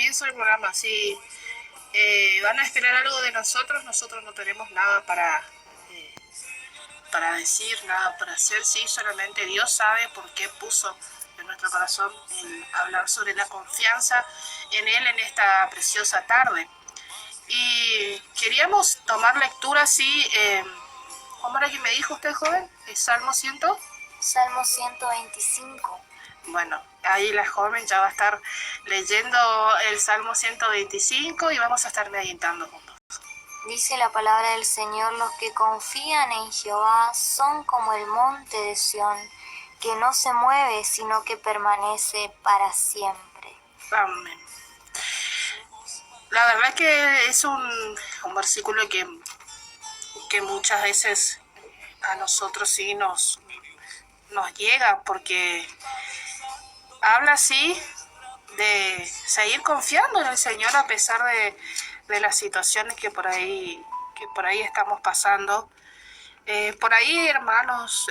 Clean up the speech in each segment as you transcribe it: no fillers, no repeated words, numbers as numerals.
comienzo del programa. Si van a esperar algo de nosotros, nosotros no tenemos nada para decir, nada para hacer. Sí, solamente Dios sabe por qué puso en nuestro corazón el hablar sobre la confianza en Él en esta preciosa tarde. Y queríamos tomar lectura, sí. ¿Cómo era que me dijo usted, joven? ¿Es Salmo 100? Salmo 125. Bueno, ahí la joven ya va a estar leyendo el Salmo 125 y vamos a estar meditando juntos. Dice la palabra del Señor: los que confían en Jehová son como el monte de Sión, que no se mueve, sino que permanece para siempre. Amén. La verdad que es un versículo que muchas veces a nosotros sí nos llega, porque habla así de seguir confiando en el Señor a pesar de las situaciones que por ahí estamos pasando. Por ahí, hermanos,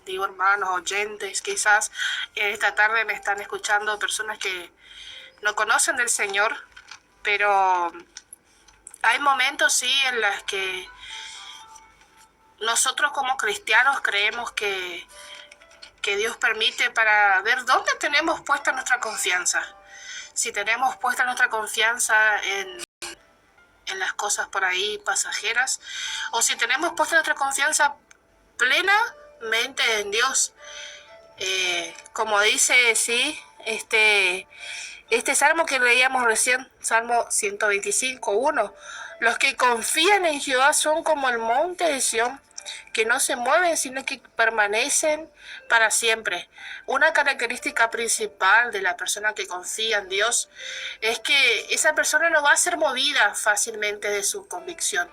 hermanos, oyentes, quizás esta tarde me están escuchando personas que no conocen del Señor, pero hay momentos, sí, en los que nosotros como cristianos creemos que Dios permite para ver dónde tenemos puesta nuestra confianza. Si tenemos puesta nuestra confianza en las cosas por ahí pasajeras, o si tenemos puesta nuestra confianza plenamente en Dios. Como dice, sí, este salmo que leíamos recién, Salmo 125:1. Los que confían en Jehová son como el monte de Sión, que no se mueven, sino que permanecen para siempre. Una característica principal de la persona que confía en Dios es que esa persona no va a ser movida fácilmente de su convicción.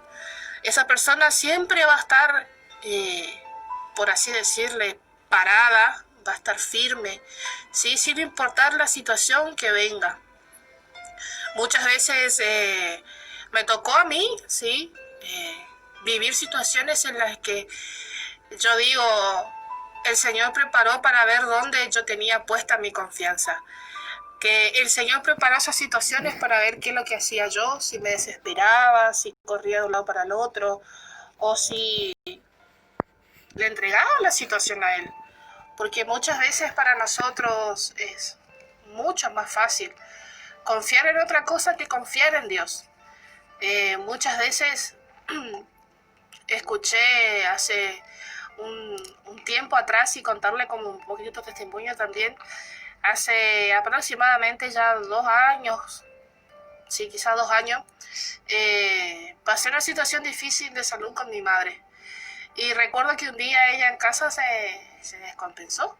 Esa persona siempre va a estar, por así decirle, parada, va a estar firme, ¿sí? Sin importar la situación que venga. Muchas veces me tocó a mí, ¿sí? Vivir situaciones en las que yo digo, el Señor preparó para ver dónde yo tenía puesta mi confianza. Que el Señor preparó esas situaciones para ver qué es lo que hacía yo, si me desesperaba, si corría de un lado para el otro, o si le entregaba la situación a Él. Porque muchas veces para nosotros es mucho más fácil confiar en otra cosa que confiar en Dios. Muchas veces escuché hace un tiempo atrás, y contarle como un poquito de testimonio también, hace aproximadamente ya 2 años, sí, quizás 2 años, pasé una situación difícil de salud con mi madre. Y recuerdo que un día ella en casa se descompensó.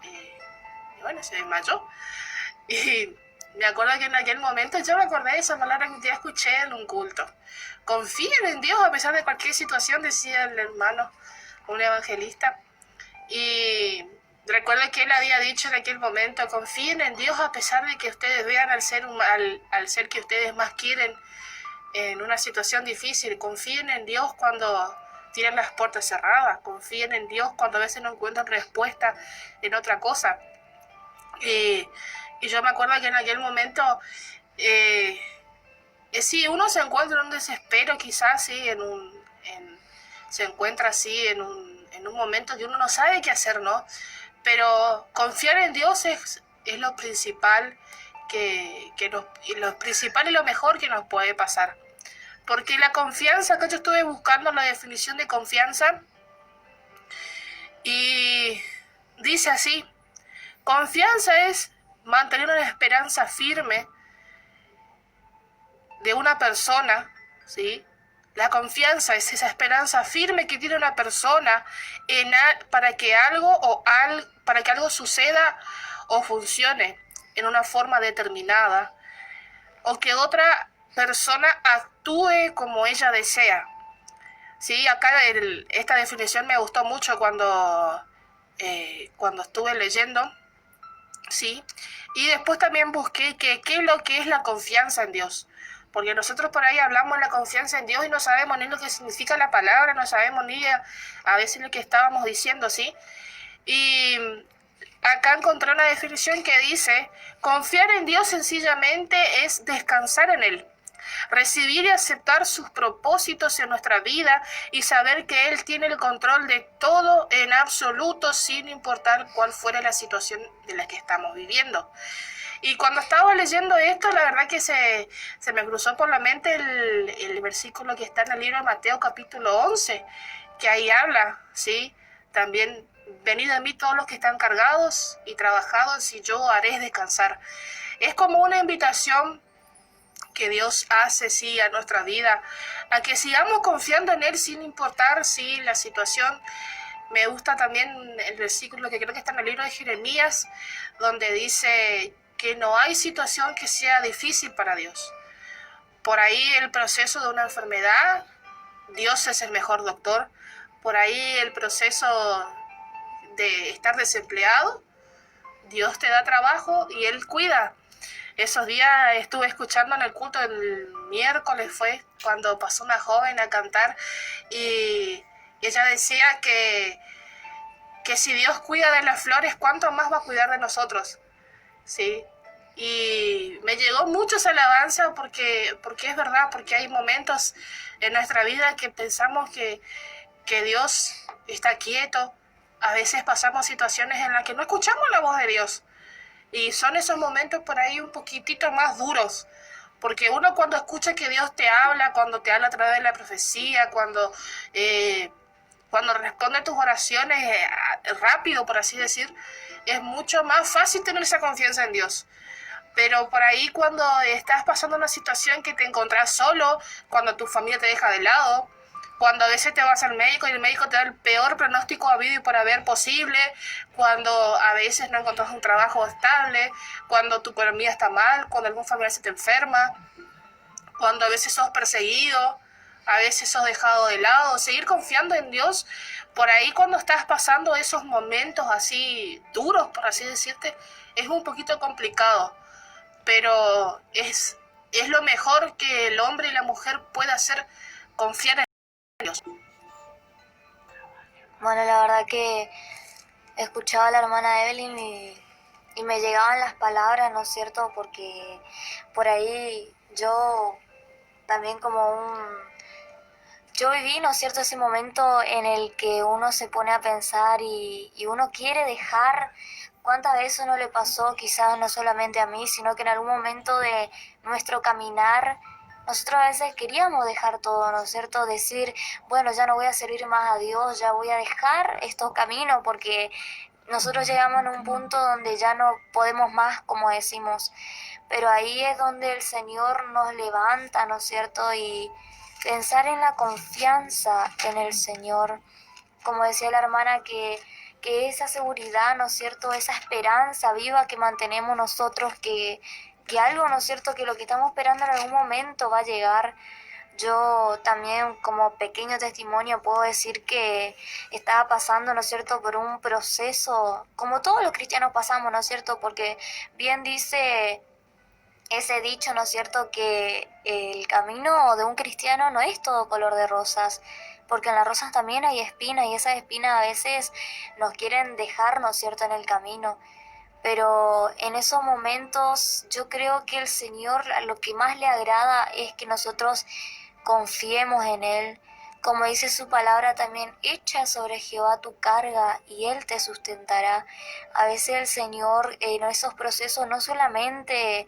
Y bueno, se desmayó. Y me acuerdo que en aquel momento yo me acordé de esa palabra que un día escuché en un culto. Confíen en Dios a pesar de cualquier situación, decía el hermano, un evangelista. Y recuerdo que él había dicho en aquel momento: confíen en Dios a pesar de que ustedes vean al ser que ustedes más quieren en una situación difícil. Confíen en Dios cuando tienen las puertas cerradas. Confíen en Dios cuando a veces no encuentran respuesta en otra cosa. Y yo me acuerdo que en aquel momento, sí, uno se encuentra en un desespero, quizás, sí, se encuentra así en un momento que uno no sabe qué hacer, ¿no? Pero confiar en Dios es lo principal, lo principal y lo mejor que nos puede pasar. Porque la confianza, que yo estuve buscando la definición de confianza, y dice así: confianza es mantener una esperanza firme de una persona, ¿sí? La confianza es esa esperanza firme que tiene una persona para que algo suceda o funcione en una forma determinada, o que otra persona actúe como ella desea. Sí, acá esta definición me gustó mucho cuando estuve leyendo, ¿sí? Y después también busqué qué es lo que es la confianza en Dios. Porque nosotros por ahí hablamos de la confianza en Dios y no sabemos ni lo que significa la palabra, no sabemos ni a veces lo que estábamos diciendo, ¿sí? Y Acá encontré una definición que dice: confiar en Dios sencillamente es descansar en Él, recibir y aceptar sus propósitos en nuestra vida y saber que Él tiene el control de todo en absoluto, sin importar cuál fuera la situación de la que estamos viviendo. Y cuando estaba leyendo esto, la verdad que se me cruzó por la mente el versículo que está en el libro de Mateo capítulo 11, que ahí habla, ¿sí? También: venid a mí todos los que están cargados y trabajados, y yo haré descansar. Es como una invitación que Dios hace, sí, a nuestra vida, a que sigamos confiando en Él sin importar, sí, la situación. Me gusta también el versículo que creo que está en el libro de Jeremías, donde dice que no hay situación que sea difícil para Dios. Por ahí el proceso de una enfermedad, Dios es el mejor doctor. Por ahí el proceso de estar desempleado, Dios te da trabajo y Él cuida. Esos días estuve escuchando en el culto, el miércoles fue, cuando pasó una joven a cantar, y ella decía que si Dios cuida de las flores, ¿cuánto más va a cuidar de nosotros? ¿Sí? Y me llegó mucho esa alabanza porque es verdad, porque hay momentos en nuestra vida que pensamos que Dios está quieto. A veces pasamos situaciones en las que no escuchamos la voz de Dios. Y son esos momentos por ahí un poquitito más duros. Porque uno cuando escucha que Dios te habla, cuando te habla a través de la profecía, cuando responde tus oraciones rápido, por así decir, es mucho más fácil tener esa confianza en Dios. Pero por ahí cuando estás pasando una situación que te encontrás solo, cuando tu familia te deja de lado, cuando a veces te vas al médico y el médico te da el peor pronóstico habido y por haber posible, cuando a veces no encontrás un trabajo estable, cuando tu economía está mal, cuando algún familiar se te enferma, cuando a veces sos perseguido, a veces sos dejado de lado, seguir confiando en Dios, por ahí cuando estás pasando esos momentos así duros, por así decirte, es un poquito complicado, pero es lo mejor que el hombre y la mujer pueda hacer, confiar en Dios. Bueno, la verdad que escuchaba a la hermana Evelyn y me llegaban las palabras, ¿no es cierto? Porque por ahí yo también yo viví, ¿no es cierto?, ese momento en el que uno se pone a pensar y uno quiere dejar. ¿Cuántas veces no le pasó, quizás no solamente a mí, sino que en algún momento de nuestro caminar, nosotros a veces queríamos dejar todo, ¿no es cierto? Decir, bueno, ya no voy a servir más a Dios, ya voy a dejar estos caminos porque nosotros llegamos a un punto donde ya no podemos más, como decimos. Pero ahí es donde el Señor nos levanta, ¿no es cierto? Y pensar en la confianza en el Señor, como decía la hermana, que esa seguridad, ¿no es cierto?, esa esperanza viva que mantenemos nosotros, que algo, ¿no es cierto?, que lo que estamos esperando en algún momento va a llegar. Yo también, como pequeño testimonio, puedo decir que estaba pasando, ¿no es cierto?, por un proceso, como todos los cristianos pasamos, ¿no es cierto?, porque bien dice ese dicho, ¿no es cierto?, que el camino de un cristiano no es todo color de rosas, porque en las rosas también hay espinas y esas espinas a veces nos quieren dejar, ¿no es cierto?, en el camino. Pero en esos momentos yo creo que el Señor lo que más le agrada es que nosotros confiemos en Él. Como dice su palabra también, echa sobre Jehová tu carga y Él te sustentará. A veces el Señor en esos procesos no solamente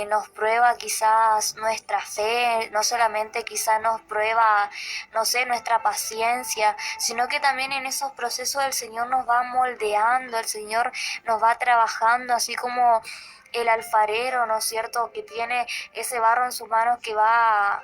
nos prueba quizás nuestra fe, no solamente quizás nos prueba, no sé, nuestra paciencia, sino que también en esos procesos el Señor nos va moldeando, el Señor nos va trabajando, así como el alfarero, ¿no es cierto?, que tiene ese barro en sus manos que va,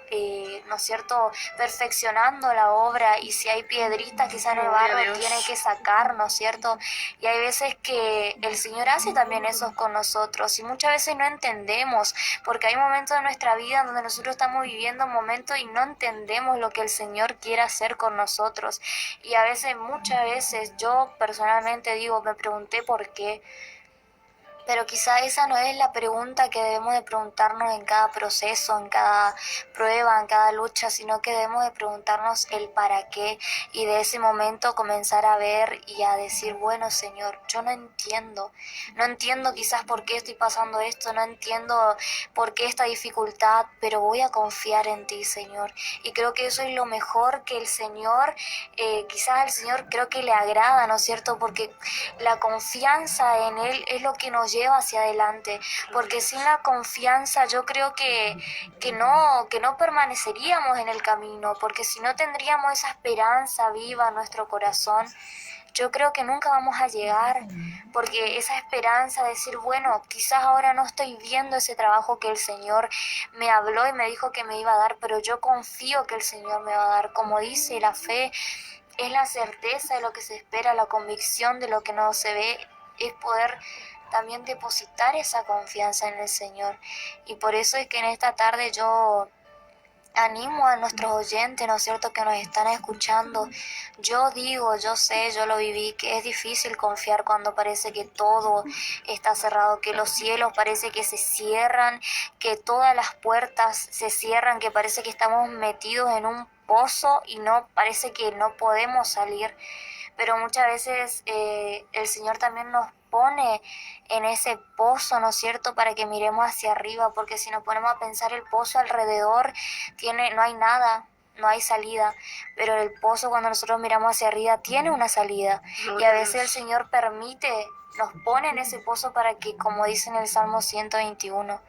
¿no es cierto?, perfeccionando la obra, y si hay piedritas quizás en el barro tiene que sacar, ¿no es cierto? Y hay veces que el Señor hace también eso con nosotros y muchas veces no entendemos, porque hay momentos de nuestra vida donde nosotros estamos viviendo un momento y no entendemos lo que el Señor quiere hacer con nosotros, y a veces, muchas veces, yo personalmente digo, me pregunté por qué. Pero quizá esa no es la pregunta que debemos de preguntarnos en cada proceso, en cada prueba, en cada lucha, sino que debemos de preguntarnos el para qué y de ese momento comenzar a ver y a decir, bueno, Señor, yo no entiendo quizás por qué estoy pasando esto, no entiendo por qué esta dificultad, pero voy a confiar en ti, Señor. Y creo que eso es lo mejor que el Señor, quizás al Señor creo que le agrada, ¿no es cierto? Porque la confianza en Él es lo que nos lleva hacia adelante, porque sin la confianza yo creo que no permaneceríamos en el camino, porque si no tendríamos esa esperanza viva en nuestro corazón, yo creo que nunca vamos a llegar, porque esa esperanza de decir, bueno, quizás ahora no estoy viendo ese trabajo que el Señor me habló y me dijo que me iba a dar, pero yo confío que el Señor me va a dar. Como dice, la fe es la certeza de lo que se espera, la convicción de lo que no se ve, es poder también depositar esa confianza en el Señor. Y por eso es que en esta tarde yo animo a nuestros oyentes, ¿no es cierto?, que nos están escuchando. Yo digo, yo sé, yo lo viví, que es difícil confiar cuando parece que todo está cerrado, que los cielos parece que se cierran, que todas las puertas se cierran, que parece que estamos metidos en un pozo y no parece que no podemos salir. Pero muchas veces el Señor también nos pone en ese pozo, ¿no es cierto?, para que miremos hacia arriba, porque si nos ponemos a pensar el pozo alrededor no hay nada, no hay salida, pero el pozo cuando nosotros miramos hacia arriba tiene una salida, y a veces el Señor nos pone en ese pozo para que, como dice en el Salmo 121,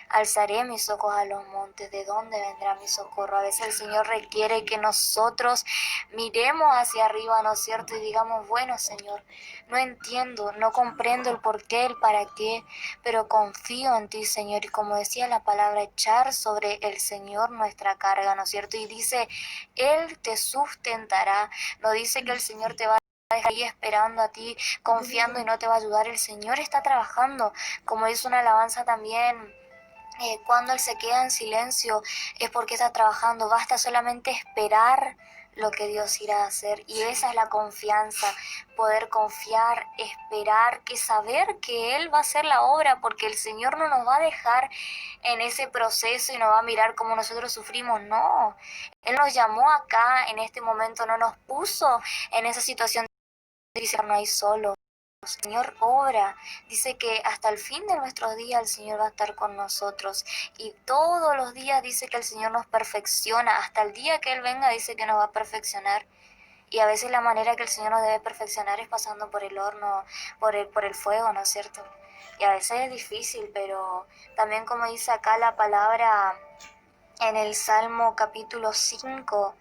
alzaré mis ojos a los montes, ¿de dónde vendrá mi socorro? A veces el Señor requiere que nosotros miremos hacia arriba, ¿no es cierto? Y digamos, bueno, Señor, no entiendo, no comprendo el por qué, el para qué, pero confío en ti, Señor. Y como decía la palabra, echar sobre el Señor nuestra carga, ¿no es cierto? Y dice, Él te sustentará. No dice que el Señor te va a dejar ahí esperando a ti, confiando y no te va a ayudar. El Señor está trabajando, como dice una alabanza también. Cuando Él se queda en silencio es porque está trabajando. Basta solamente esperar lo que Dios irá a hacer, y esa es la confianza, poder confiar, esperar, que saber que Él va a hacer la obra, porque el Señor no nos va a dejar en ese proceso y nos va a mirar como nosotros sufrimos. No, Él nos llamó acá en este momento, no nos puso en esa situación de no hay solo. El Señor obra, dice que hasta el fin de nuestros días el Señor va a estar con nosotros, y todos los días dice que el Señor nos perfecciona, hasta el día que Él venga dice que nos va a perfeccionar. Y a veces la manera que el Señor nos debe perfeccionar es pasando por el horno, por el fuego, ¿no es cierto? Y a veces es difícil, pero también, como dice acá la palabra en el Salmo capítulo 5,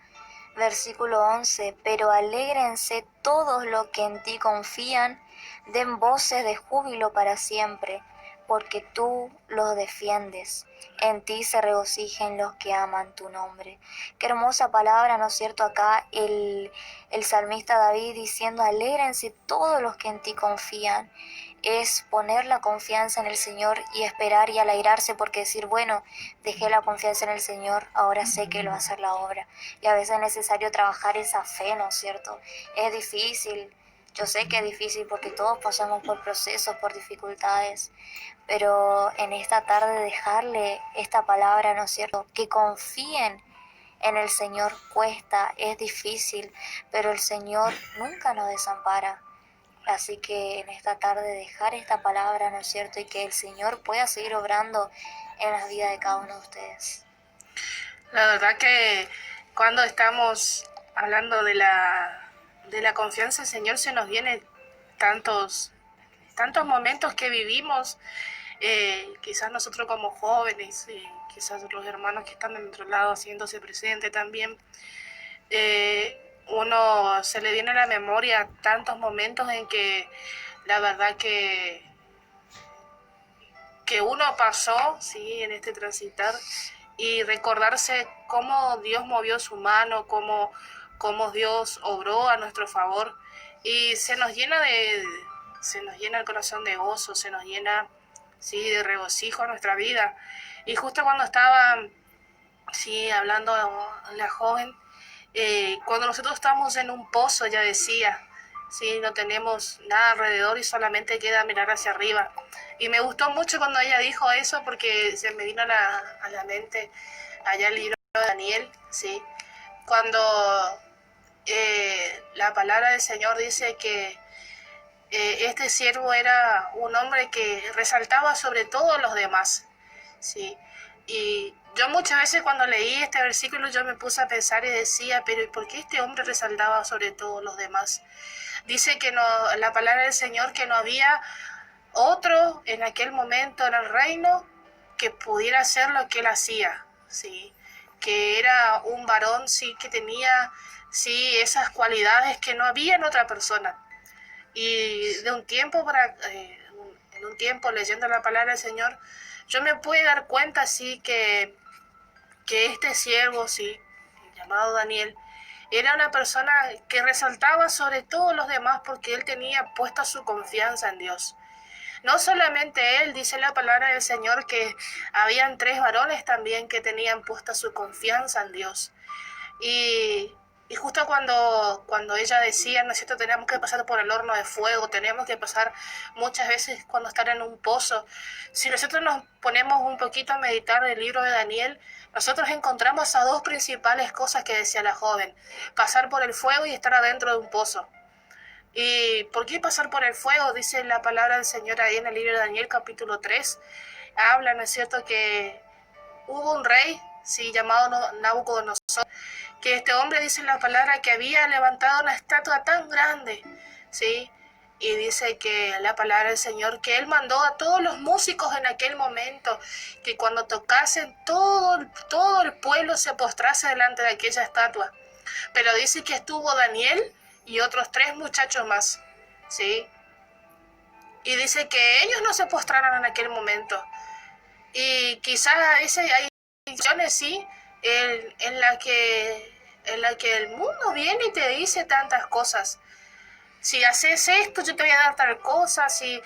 versículo 11, pero alégrense todos los que en ti confían, den voces de júbilo para siempre, porque tú los defiendes. En ti se regocijen los que aman tu nombre. Qué hermosa palabra, ¿no es cierto? Acá el salmista David diciendo, alégrense todos los que en ti confían. Es poner la confianza en el Señor y esperar y alegrarse, porque decir, bueno, dejé la confianza en el Señor, ahora sé que Él va a hacer la obra. Y a veces es necesario trabajar esa fe, ¿no es cierto? Es difícil, yo sé que es difícil porque todos pasamos por procesos, por dificultades, pero en esta tarde dejarle esta palabra, ¿no es cierto? Que confíen en el Señor cuesta, es difícil, pero el Señor nunca nos desampara. Así que en esta tarde dejar esta palabra, ¿no es cierto? Y que el Señor pueda seguir obrando en las vidas de cada uno de ustedes. La verdad que cuando estamos hablando de la confianza en el Señor, se nos vienen tantos momentos que vivimos, quizás nosotros como jóvenes, quizás los hermanos que están de nuestro lado haciéndose presente también, uno se le viene a la memoria tantos momentos en que la verdad que uno pasó, ¿sí?, en este transitar, y recordarse cómo Dios movió su mano, cómo Dios obró a nuestro favor, y se nos llena el corazón de gozo, se nos llena, sí, de regocijo a nuestra vida. Y justo cuando estaba, sí, hablando la joven, cuando nosotros estamos en un pozo, ella decía, ¿sí? No tenemos nada alrededor y solamente queda mirar hacia arriba. Y me gustó mucho cuando ella dijo eso porque se me vino a la mente allá el libro de Daniel, ¿sí? Cuando la palabra del Señor dice que este siervo era un hombre que resaltaba sobre todos los demás, ¿sí? Y yo muchas veces cuando leí este versículo yo me puse a pensar y decía, pero ¿y por qué este hombre resaltaba sobre todos los demás? Dice que no, la palabra del Señor que no había otro en aquel momento en el reino que pudiera hacer lo que él hacía, ¿sí? Que era un varón, sí, que tenía, sí, esas cualidades que no había en otra persona. Y de un tiempo en un tiempo leyendo la palabra del Señor, yo me pude dar cuenta, sí, que este siervo, sí, llamado Daniel, era una persona que resaltaba sobre todos los demás porque él tenía puesta su confianza en Dios. No solamente él, dice la palabra del Señor que habían 3 varones también que tenían puesta su confianza en Dios. Y, y justo cuando ella decía, ¿no es cierto?, tenemos que pasar por el horno de fuego, tenemos que pasar muchas veces cuando estar en un pozo. Si nosotros nos ponemos un poquito a meditar el libro de Daniel, nosotros encontramos a 2 principales cosas que decía la joven: pasar por el fuego y estar adentro de un pozo. ¿Y por qué pasar por el fuego? Dice la palabra del Señor ahí en el libro de Daniel capítulo 3. Habla, ¿no es cierto?, que hubo un rey, sí, llamado Nabucodonosor, que este hombre dice en la palabra que había levantado una estatua tan grande, ¿sí? Y dice que la palabra del Señor, que él mandó a todos los músicos en aquel momento, que cuando tocasen todo el pueblo se postrase delante de aquella estatua. Pero dice que estuvo Daniel y otros 3 muchachos más, ¿sí? Y dice que ellos no se postraron en aquel momento. Y quizás a veces hay situaciones, sí, en la que el mundo viene y te dice tantas cosas. Si haces esto, yo te voy a dar tal cosa. Si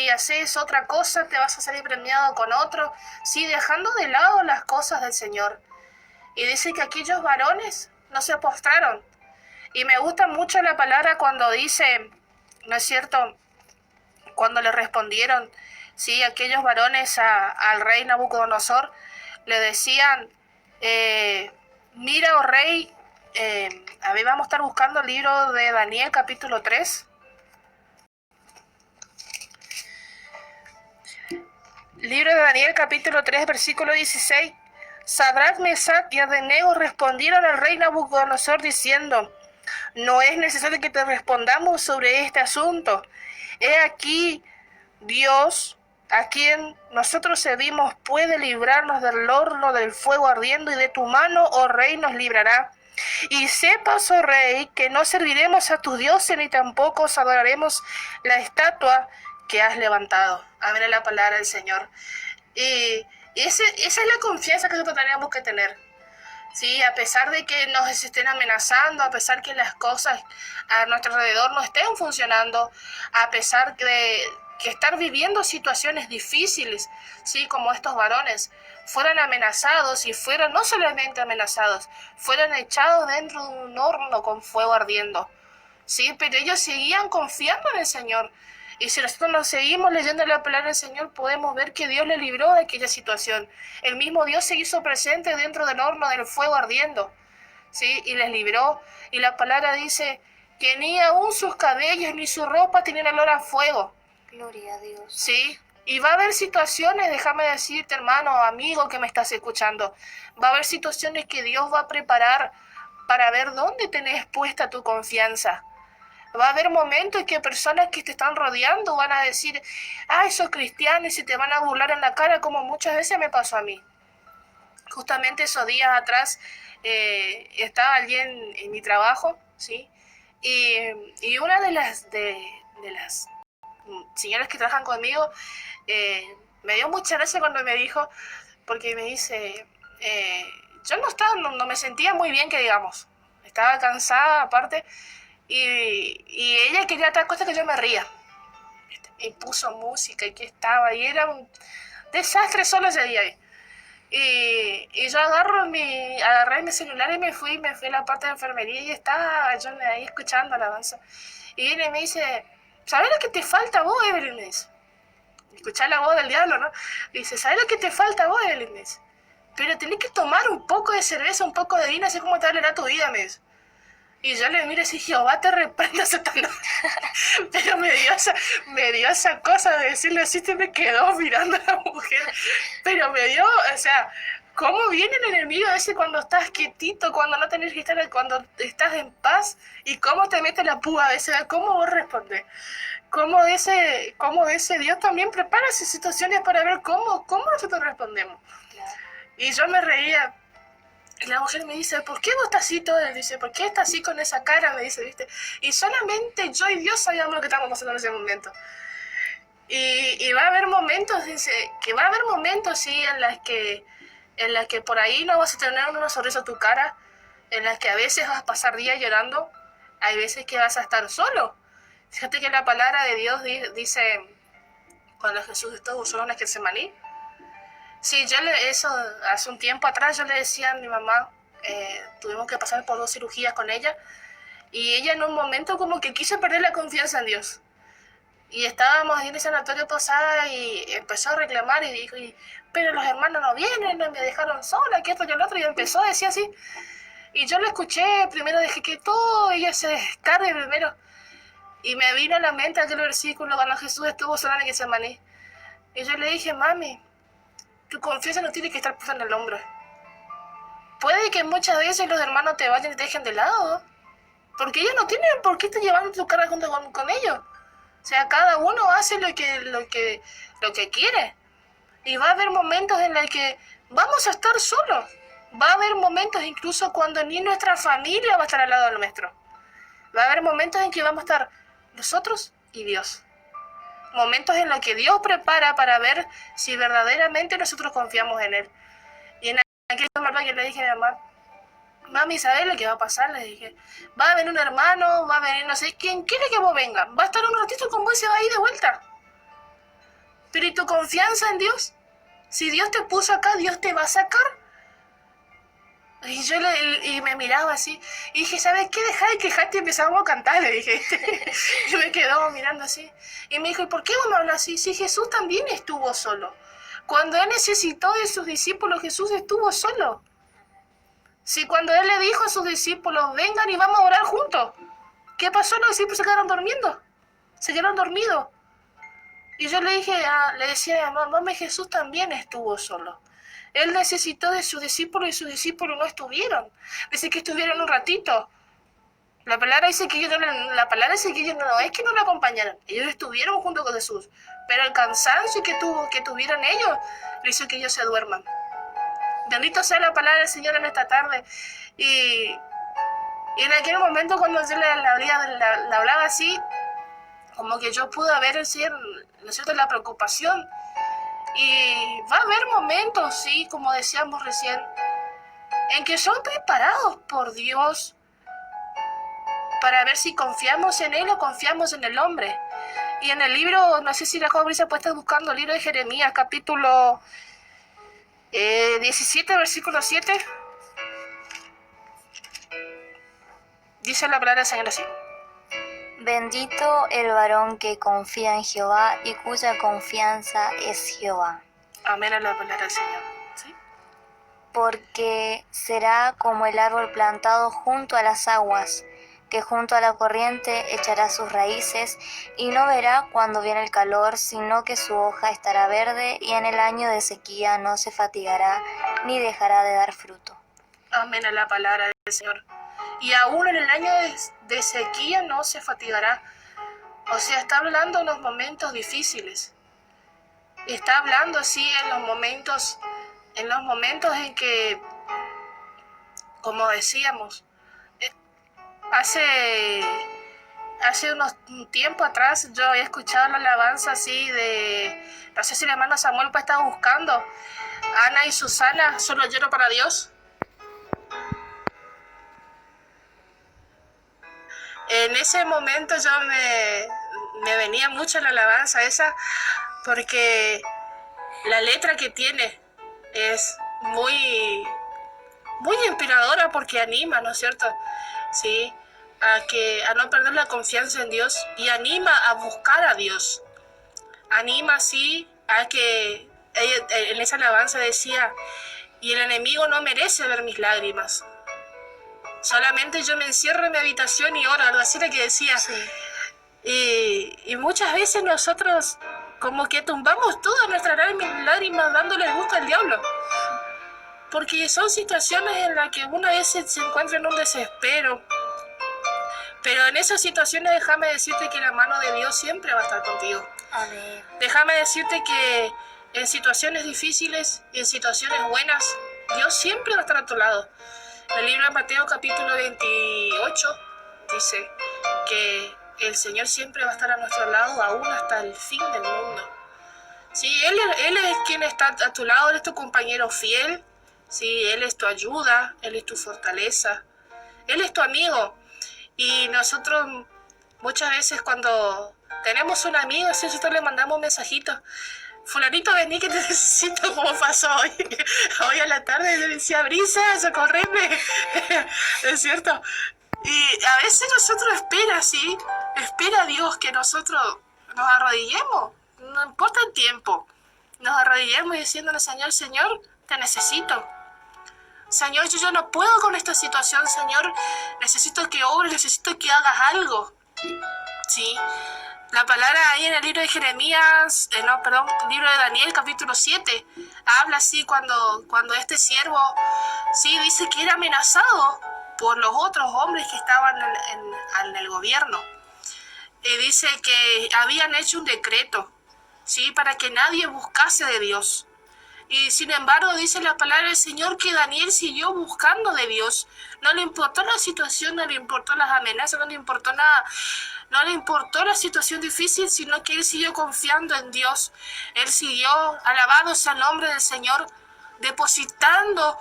haces otra cosa, te vas a salir premiado con otro. Sí, dejando de lado las cosas del Señor. Y dice que aquellos varones no se postraron. Y me gusta mucho la palabra cuando dice, ¿no es cierto?, cuando le respondieron, sí, aquellos varones al rey Nabucodonosor, le decían, mira, oh rey, a ver, vamos a estar buscando el libro de Daniel capítulo 3. Libro de Daniel capítulo 3 versículo 16. Sadrach, Mesach y Abednego respondieron al rey Nabucodonosor diciendo, no es necesario que te respondamos sobre este asunto. He aquí, Dios, a quien nosotros servimos, puede librarnos del horno del fuego ardiendo, y de tu mano, oh rey, nos librará. Y sepas, oh rey, que no serviremos a tus dioses, ni tampoco os adoraremos la estatua que has levantado. Amén, la palabra del Señor. Y esa es la confianza que nosotros tenemos que tener. Sí, a pesar de que nos estén amenazando, a pesar que las cosas a nuestro alrededor no estén funcionando, a pesar de que estar viviendo situaciones difíciles, sí, como estos varones, fueron amenazados y fueron no solamente amenazados, fueron echados dentro de un horno con fuego ardiendo, sí, pero ellos seguían confiando en el Señor. Y si nosotros nos seguimos leyendo la palabra del Señor, podemos ver que Dios les libró de aquella situación. El mismo Dios se hizo presente dentro del horno del fuego ardiendo, ¿sí? Y les libró. Y la palabra dice que ni aún sus cabellos ni su ropa tenían olor a fuego. Gloria a Dios. ¿Sí? Y va a haber situaciones, déjame decirte, hermano, amigo que me estás escuchando, va a haber situaciones que Dios va a preparar para ver dónde tenés puesta tu confianza. Va a haber momentos en que personas que te están rodeando van a decir, ay, sos cristiano, y se te van a burlar en la cara, como muchas veces me pasó a mí. Justamente esos días atrás estaba alguien en mi trabajo, ¿sí? Y una de las señoras que trabajan conmigo me dio mucha gracia cuando me dijo, porque me dice, yo no me sentía muy bien, que digamos, estaba cansada aparte. Y ella quería tal cosa que yo me ría. Y puso música y que estaba. Y era un desastre solo ese día. Y yo agarré mi celular y me fui a la parte de enfermería y estaba yo ahí escuchando alabanza. y viene y me dice, ¿sabes lo que te falta a vos, Evelyn? Me dice. Escuchar la voz del diablo, ¿no? Y dice, ¿sabes lo que te falta a vos, Evelyn? Me dice. Pero tenés que tomar un poco de cerveza, un poco de vino, así como te alegrará tu vida, me dice. Y yo le miro y dije, Jehová te reprenda, Satanás. Pero me dio esa cosa de decirle así, te me quedó mirando a la mujer. Pero me dio, o sea, ¿cómo viene el enemigo ese cuando estás quietito, cuando no tenés que estar, cuando estás en paz? Y cómo te mete la púa a veces, ¿cómo vos respondés? Cómo ese Dios también prepara esas situaciones para ver cómo nosotros respondemos. Y yo me reía. Y la mujer me dice, ¿por qué vos estás así todo? Dice, ¿por qué estás así con esa cara? Me dice, ¿viste? Y solamente yo y Dios sabíamos lo que estábamos pasando en ese momento. Y va a haber momentos, dice, que va a haber momentos, sí, en las que por ahí no vas a tener una sonrisa en tu cara, en las que a veces vas a pasar días llorando, hay veces que vas a estar solo. Fíjate que la palabra de Dios dice, cuando Jesús estuvo solo en Getsemaní, sí, eso hace un tiempo atrás yo le decía a mi mamá, tuvimos que pasar por 2 cirugías con ella, y ella en un momento como que quiso perder la confianza en Dios. Y estábamos en el sanatorio Posada y empezó a reclamar y dijo, pero los hermanos no vienen, no me dejaron sola, que esto y el otro, y empezó a decir así. Y yo lo escuché, primero dejé que todo ella se descargue primero. Y me vino a la mente aquel versículo cuando Jesús estuvo solo en Getsemaní. Y yo le dije, mami, tu confianza no tiene que estar puesta en el hombro. Puede que muchas veces los hermanos te vayan y te dejen de lado, porque ellos no tienen por qué estar llevando tu carga junto con ellos. O sea, cada uno hace lo que quiere. Y va a haber momentos en los que vamos a estar solos. Va a haber momentos incluso cuando ni nuestra familia va a estar al lado nuestro. Va a haber momentos en que vamos a estar nosotros y Dios. Momentos en los que Dios prepara para ver si verdaderamente nosotros confiamos en Él. Y en aquel momento que le dije a mi mamá, mami, ¿sabes lo que va a pasar? Le dije, va a venir un hermano, va a venir no sé quién quiere que vos venga. Va a estar un ratito con vos y se va a ir de vuelta. Pero ¿y tu confianza en Dios? Si Dios te puso acá, Dios te va a sacar. Y yo me miraba así. Y dije, ¿sabes qué? Dejá de quejarte y empezamos a cantar, le dije. Yo me quedaba mirando así. Y me dijo, ¿y por qué vos me hablas así? Si Jesús también estuvo solo. Cuando Él necesitó de sus discípulos, Jesús estuvo solo. Si cuando Él le dijo a sus discípulos, vengan y vamos a orar juntos. ¿Qué pasó? Los discípulos se quedaron durmiendo. Se quedaron dormidos. Y yo le decía a mamá, Jesús también estuvo solo. Él necesitó de sus discípulos y sus discípulos no estuvieron. Dice que estuvieron un ratito. La palabra dice que ellos no es que no lo acompañaron. Ellos estuvieron junto con Jesús. Pero el cansancio que tuvieron ellos le hizo que ellos se duerman. Bendito sea la palabra del Señor en esta tarde. Y en aquel momento cuando yo le hablaba así, como que yo pude ver ¿no es cierto?, la preocupación. Y va a haber momentos, sí, como decíamos recién, en que son preparados por Dios para ver si confiamos en Él o confiamos en el hombre. Y en el libro, no sé si la joven se puede estar buscando, el libro de Jeremías, capítulo 17, versículo 7, dice la palabra del Señor así. Bendito el varón que confía en Jehová y cuya confianza es Jehová. Amén a la palabra del Señor. ¿Sí? Porque será como el árbol plantado junto a las aguas, que junto a la corriente echará sus raíces y no verá cuando viene el calor, sino que su hoja estará verde y en el año de sequía no se fatigará ni dejará de dar fruto. Amén a la palabra del Señor. Y aún en el año de sequía no se fatigará. O sea, está hablando en los momentos difíciles. Está hablando, sí, en los momentos en que, como decíamos, hace un tiempo atrás yo había escuchado la alabanza así de, no sé si el hermano Samuel estaba buscando, Ana y Susana, Solo lloro para Dios. En ese momento yo me venía mucho la alabanza esa, porque la letra que tiene es muy, muy inspiradora porque anima, ¿no es cierto? Sí, a no perder la confianza en Dios y anima a buscar a Dios. Anima así a que en esa alabanza decía, y el enemigo no merece ver mis lágrimas. Solamente yo me encierro en mi habitación y oro, algo así era que decía. Sí. Y muchas veces nosotros como que tumbamos todas nuestras lágrimas dándole el gusto al diablo. Porque son situaciones en las que uno a veces se encuentra en un desespero. Pero en esas situaciones déjame decirte que la mano de Dios siempre va a estar contigo. Amén. Déjame decirte que en situaciones difíciles y en situaciones buenas, Dios siempre va a estar a tu lado. El libro de Mateo capítulo 28 dice que el Señor siempre va a estar a nuestro lado aún hasta el fin del mundo. Sí, Él es quien está a tu lado, Él es tu compañero fiel, sí, Él es tu ayuda, Él es tu fortaleza, Él es tu amigo. Y nosotros muchas veces cuando tenemos un amigo, así nosotros le mandamos mensajitos. Fulanito, vení que te necesito, como pasó hoy. Hoy a la tarde le decía, Brisa, socorreme. ¿Es cierto? Y a veces nosotros espera Dios que nosotros nos arrodillemos. No importa el tiempo. Nos arrodillemos diciéndole, Señor, te necesito. Señor, yo ya no puedo con esta situación, Señor. Necesito que obres, necesito que hagas algo. Sí. La palabra ahí en el libro de Jeremías, libro de Daniel, capítulo 7, habla así cuando este siervo, sí, dice que era amenazado por los otros hombres que estaban en el gobierno. Dice que habían hecho un decreto, sí, para que nadie buscase de Dios. Y sin embargo dice la palabra del Señor que Daniel siguió buscando de Dios. No le importó la situación, no le importó las amenazas, no le importó nada. No le importó la situación difícil, sino que él siguió confiando en Dios. Él siguió alabando al nombre del Señor, depositando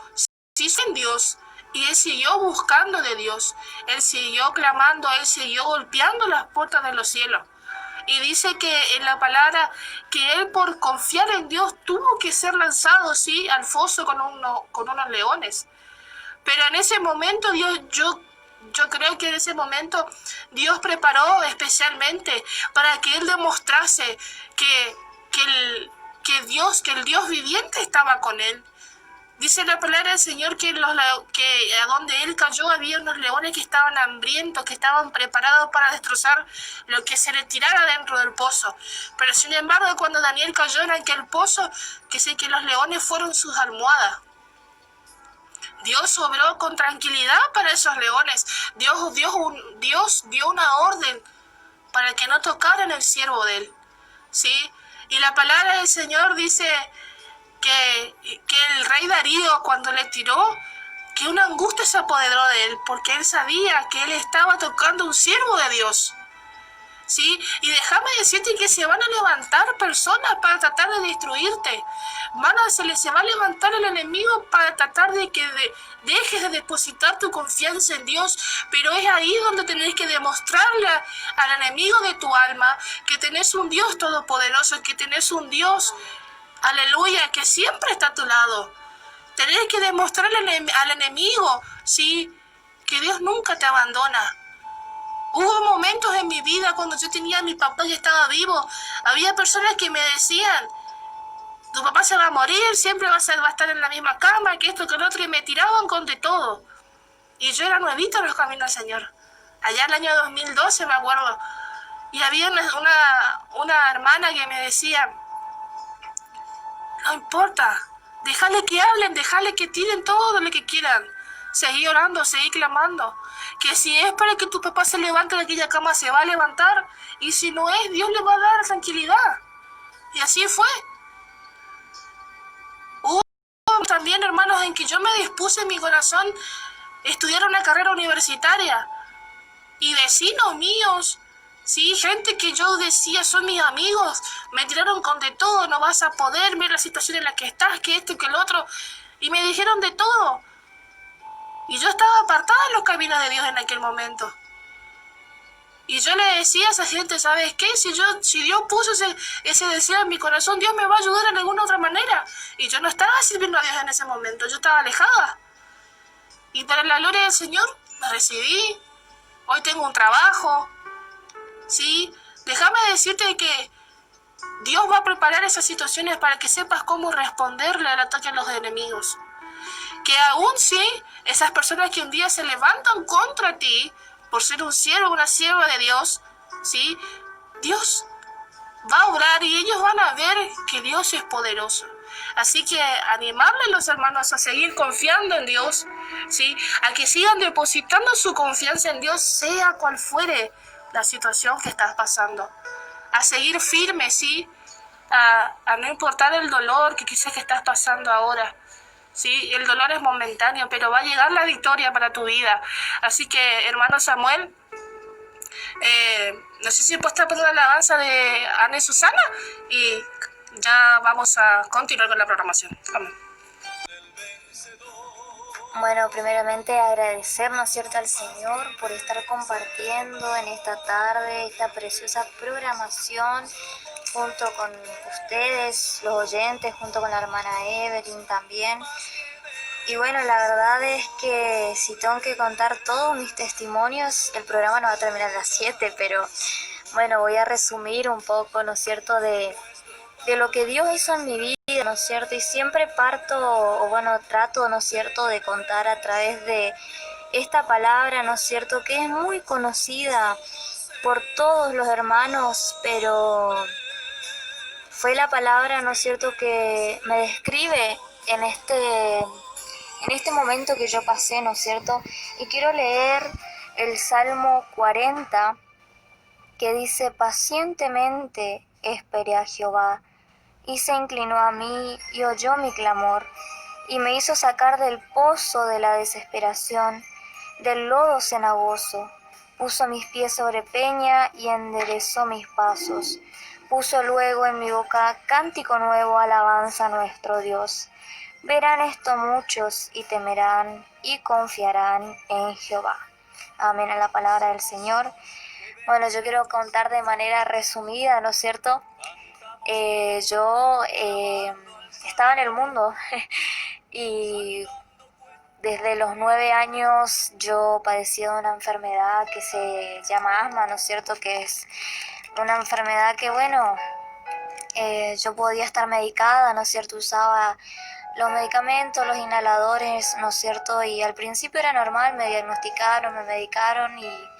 en Dios. Y él siguió buscando de Dios. Él siguió clamando, él siguió golpeando las puertas de los cielos. Y dice que en la palabra que él por confiar en Dios tuvo que ser lanzado, sí, al foso con unos leones. Pero en ese momento yo creo que en ese momento Dios preparó especialmente para que él demostrase que el Dios viviente estaba con él. Dice la palabra del Señor que a donde él cayó había unos leones que estaban hambrientos, que estaban preparados para destrozar lo que se le tirara dentro del pozo. Pero sin embargo, cuando Daniel cayó en aquel pozo, que sé que los leones fueron sus almohadas. Dios obró con tranquilidad para esos leones. Dios dio una orden para que no tocaran el siervo de él. ¿Sí? Y la palabra del Señor dice que el rey Darío, cuando le tiró, que una angustia se apoderó de él, porque él sabía que él estaba tocando un siervo de Dios. ¿Sí? Y déjame decirte que se van a levantar personas para tratar de destruirte. Se va a levantar el enemigo para tratar de que dejes de depositar tu confianza en Dios. Pero es ahí donde tenés que demostrarle al enemigo de tu alma que tenés un Dios todopoderoso, que tenés un Dios, aleluya, que siempre está a tu lado. Tenés que demostrarle al enemigo, ¿sí?, que Dios nunca te abandona. Hubo momentos en mi vida cuando yo tenía a mi papá y estaba vivo. Había personas que me decían, tu papá se va a morir, siempre va a estar en la misma cama, que esto, que lo otro, y me tiraban con de todo. Y yo era nuevito en los caminos del Señor. Allá en el año 2012 me acuerdo. Y había una hermana que me decía, no importa, déjale que hablen, déjale que tiren todo lo que quieran. Seguí orando, seguí clamando. Que si es para que tu papá se levante de aquella cama, se va a levantar. Y si no es, Dios le va a dar tranquilidad. Y así fue. Hubo también, hermanos, en que yo me dispuse en mi corazón estudiar una carrera universitaria. Y vecinos míos, sí, gente que yo decía son mis amigos, me tiraron con de todo, no vas a poder ver la situación en la que estás, que esto, que el otro. Y me dijeron de todo. Y yo estaba apartada en los caminos de Dios en aquel momento. Y yo le decía a esa gente, ¿sabes qué? Si Dios puso ese deseo en mi corazón, Dios me va a ayudar de alguna otra manera. Y yo no estaba sirviendo a Dios en ese momento, yo estaba alejada. Y para la gloria del Señor, me recibí, hoy tengo un trabajo, ¿sí? Déjame decirte que Dios va a preparar esas situaciones para que sepas cómo responderle al ataque a los enemigos. Que aún si esas personas que un día se levantan contra ti por ser un siervo o una sierva de Dios, ¿sí? Dios va a obrar y ellos van a ver que Dios es poderoso. Así que animarle a los hermanos a seguir confiando en Dios, ¿sí? A que sigan depositando su confianza en Dios, sea cual fuere la situación que estás pasando. A seguir firme, ¿sí? A no importar el dolor que quizás que estás pasando ahora. Sí, el dolor es momentáneo, pero va a llegar la victoria para tu vida. Así que, hermano Samuel, no sé si puedes poner la alabanza de Ana y Susana y ya vamos a continuar con la programación. Amén. Bueno, primeramente agradecer, ¿no es cierto?, al Señor por estar compartiendo en esta tarde esta preciosa programación junto con ustedes, los oyentes, junto con la hermana Evelyn también. Y bueno, la verdad es que si tengo que contar todos mis testimonios, el programa no va a terminar a las 7, pero bueno, voy a resumir un poco, ¿no es cierto?, de lo que Dios hizo en mi vida, ¿no es cierto? Y siempre parto, o bueno, trato, ¿no es cierto?, de contar a través de esta palabra, ¿no es cierto?, que es muy conocida por todos los hermanos, pero fue la palabra, ¿no es cierto?, que me describe en este momento que yo pasé, ¿no es cierto? Y quiero leer el Salmo 40, que dice: pacientemente esperé a Jehová, y se inclinó a mí y oyó mi clamor, y me hizo sacar del pozo de la desesperación, del lodo cenagoso. Puso mis pies sobre peña y enderezó mis pasos. Puso luego en mi boca cántico nuevo, alabanza a nuestro Dios. Verán esto muchos y temerán y confiarán en Jehová. Amén a la palabra del Señor. Bueno, yo quiero contar de manera resumida, ¿no es cierto? Yo estaba en el mundo y desde los 9 años yo padecía de una enfermedad que se llama asma, ¿no es cierto? Que es una enfermedad que, bueno, yo podía estar medicada, ¿no es cierto? Usaba los medicamentos, los inhaladores, ¿no es cierto? Y al principio era normal, me diagnosticaron, me medicaron y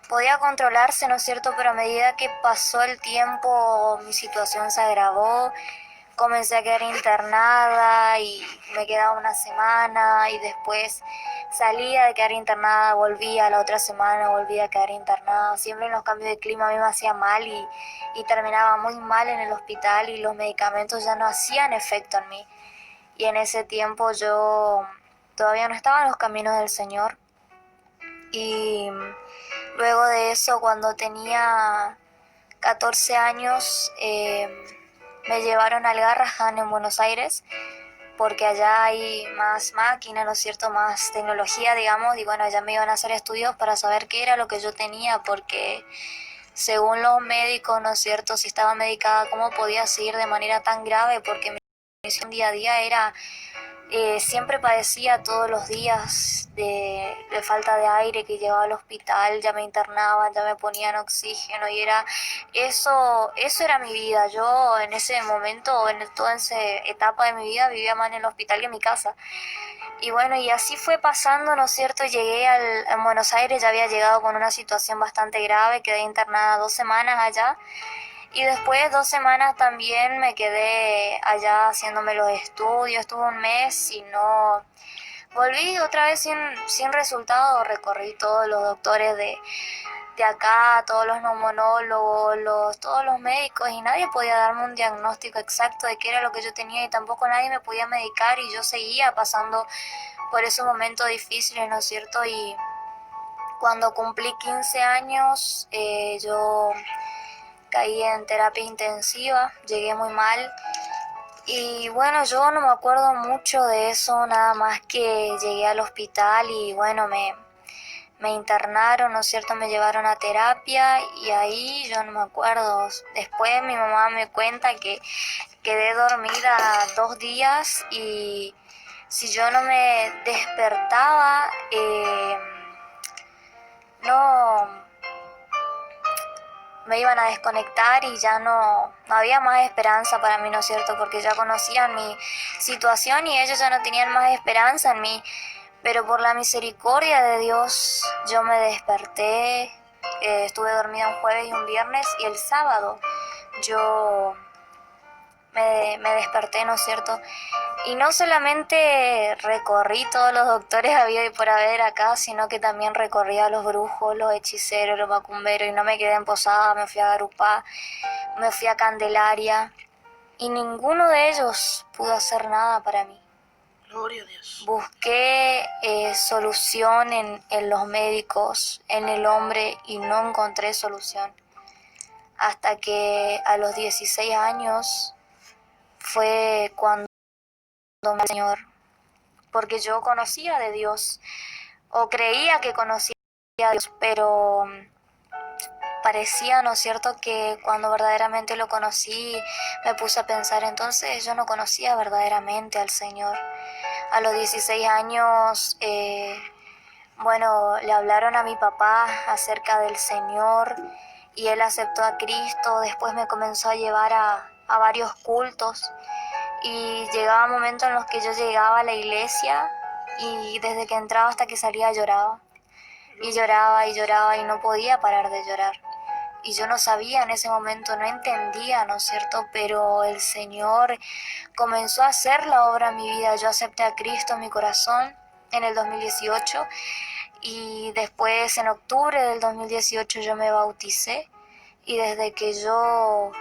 podía controlarse, ¿no es cierto? Pero a medida que pasó el tiempo, mi situación se agravó. Comencé a quedar internada y me quedaba una semana y después salía de quedar internada, volvía la otra semana, volvía a quedar internada. Siempre en los cambios de clima a mí me hacía mal y terminaba muy mal en el hospital y los medicamentos ya no hacían efecto en mí. Y en ese tiempo yo todavía no estaba en los caminos del Señor. Y luego de eso, cuando tenía 14 años, me llevaron al Garrahan en Buenos Aires, porque allá hay más máquinas, ¿no es cierto?, más tecnología, digamos, y bueno, allá me iban a hacer estudios para saber qué era lo que yo tenía, porque según los médicos, ¿no es cierto?, si estaba medicada, ¿cómo podía seguir de manera tan grave? Porque mi misión día a día era, siempre padecía todos los días de falta de aire, que llegaba al hospital, ya me internaban, ya me ponían oxígeno y eso era mi vida. Yo en ese momento, toda esa etapa de mi vida, vivía más en el hospital que en mi casa. Y bueno, y así fue pasando, ¿no es cierto? Llegué en Buenos Aires, ya había llegado con una situación bastante grave, quedé internada 2 semanas allá. Y después 2 semanas también me quedé allá haciéndome los estudios, estuve un mes y no... Volví otra vez sin resultado, recorrí todos los doctores de acá, todos los neumonólogos, todos los médicos y nadie podía darme un diagnóstico exacto de qué era lo que yo tenía y tampoco nadie me podía medicar y yo seguía pasando por esos momentos difíciles, ¿no es cierto? Y cuando cumplí 15 años, yo caí en terapia intensiva, llegué muy mal y bueno, yo no me acuerdo mucho de eso, nada más que llegué al hospital y bueno, me internaron, ¿no es cierto?, me llevaron a terapia y ahí yo no me acuerdo. Después mi mamá me cuenta que quedé dormida 2 días y si yo no me despertaba, no me iban a desconectar y ya no había más esperanza para mí, ¿no es cierto? Porque ya conocían mi situación y ellos ya no tenían más esperanza en mí. Pero por la misericordia de Dios yo me desperté, estuve dormida un jueves y un viernes y el sábado yo me desperté, ¿no es cierto? Y no solamente recorrí todos los doctores habido y por haber acá, sino que también recorrí a los brujos, los hechiceros, los macumberos, y no me quedé en Posada, me fui a Garupá, me fui a Candelaria, y ninguno de ellos pudo hacer nada para mí. Gloria a Dios. Busqué solución en los médicos, en el hombre, y no encontré solución. Hasta que a los 16 años fue cuando el Señor, porque yo conocía de Dios, o creía que conocía a Dios, pero parecía, ¿no es cierto?, que cuando verdaderamente lo conocí, me puse a pensar, entonces yo no conocía verdaderamente al Señor. A los 16 años, bueno, le hablaron a mi papá acerca del Señor y él aceptó a Cristo. Después me comenzó a llevar a varios cultos y llegaba momentos en los que yo llegaba a la iglesia y desde que entraba hasta que salía lloraba. Y lloraba y lloraba y no podía parar de llorar. Y yo no sabía en ese momento, no entendía, ¿no es cierto? Pero el Señor comenzó a hacer la obra en mi vida. Yo acepté a Cristo en mi corazón en el 2018 y después en octubre del 2018 yo me bauticé y desde que yo